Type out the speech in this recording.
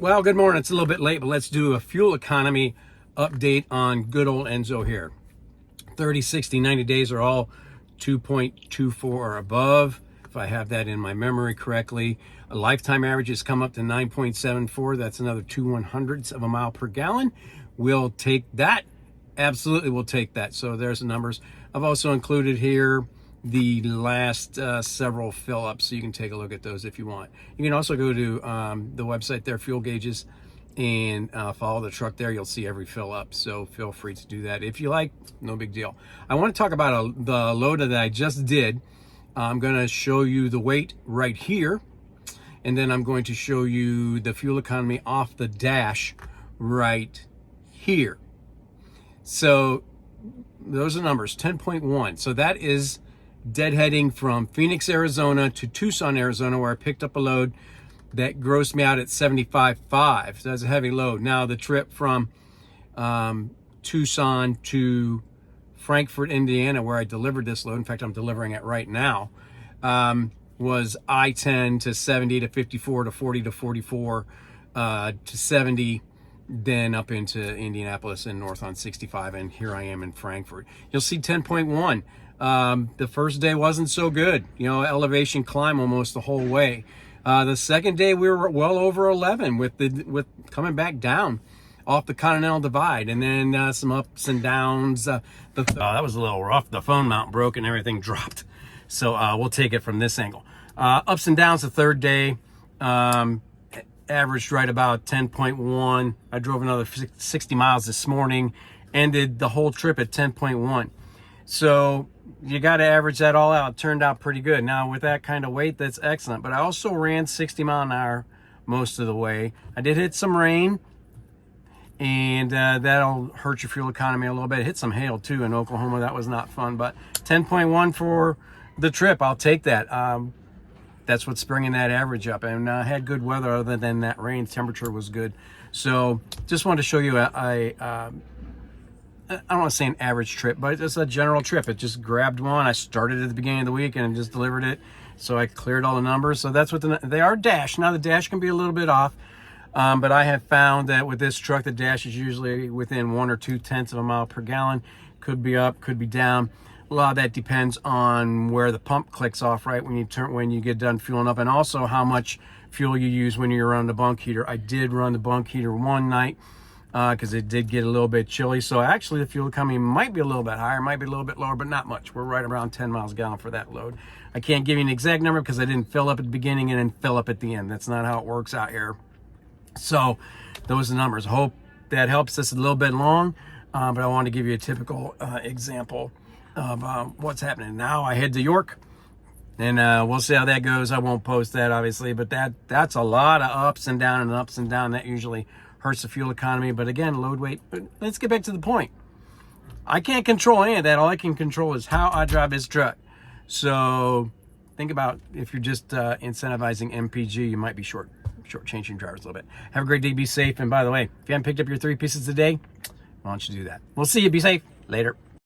Well, good morning. It's a little bit late, but let's do a fuel economy update on good old Enzo here. 30, 60, 90 days are all 2.24 or above, if I have that in my memory correctly. A lifetime average has come up to 9.74. That's another 2/100ths of a mile per gallon. We'll take that. Absolutely, we'll take that. So there's the numbers. I've also included here the last several fill-ups, so you can take a look at those if you want. You can also go to the website there, Fuel Gauges, and follow the truck there. You'll see every fill-up, so feel free to do that if you like. No big deal. I want to talk about the load that I just did. I'm going to show you the weight right here, and then I'm going to show you the fuel economy off the dash right here. So those are numbers, 10.1. So that is deadheading from Phoenix, Arizona to Tucson, Arizona, where I picked up a load that grossed me out at 75.5. So that's a heavy load. Now the trip from Tucson to Frankfort, Indiana, where I delivered this load, in fact, I'm delivering it right now, was I-10 to 70 to 54 to 40 to 44 to 70, then up into Indianapolis and north on 65, and here I am in Frankfort. You'll see 10.1. The first day wasn't so good, elevation climb almost the whole way. The second day we were well over 11 with coming back down off the Continental Divide, and then some ups and downs. That was a little rough. The phone mount broke and everything dropped. So we'll take it from this angle. Ups and downs the third day. Averaged right about 10.1. I drove another 60 miles this morning, ended the whole trip at 10.1. So you got to average that all out. It turned out pretty good. Now with that kind of weight, that's excellent. But I also ran 60 mile an hour most of the way. I did hit some rain, and that'll hurt your fuel economy a little bit. It hit some hail too in Oklahoma. That was not fun, but 10.1 for the trip. I'll take that. That's what's bringing that average up, and had good weather other than that rain. Temperature was good. So just wanted to show you I don't want to say an average trip, but it's a general trip. It just grabbed one. I started at the beginning of the week and just delivered it. So I cleared all the numbers. So that's what they are dash. Now the dash can be a little bit off, but I have found that with this truck, the dash is usually within 1 or 2/10 of a mile per gallon. Could be up, could be down. A lot of that depends on where the pump clicks off, right, when you get done fueling up, and also how much fuel you use when you're on the bunk heater. I did run the bunk heater one night because it did get a little bit chilly. So actually the fuel economy might be a little bit higher, might be a little bit lower, but not much. We're right around 10 miles a gallon for that load. I can't give you an exact number because I didn't fill up at the beginning and then fill up at the end. That's not how it works out here. So those are the numbers. Hope that helps. This is a little bit long, but I wanted to give you a typical example of what's happening. Now I head to York, and we'll see how that goes. I won't post that, obviously, but that's a lot of ups and down and ups and down. That usually hurts the fuel economy. But again, load weight. But let's get back to the point. I can't control any of that. All I can control is how I drive this truck. So think about if you're just incentivizing MPG, you might be shortchanging drivers a little bit. Have a great day. Be safe. And by the way, if you haven't picked up your 3 pieces a day, why don't you do that? We'll see you. Be safe. Later.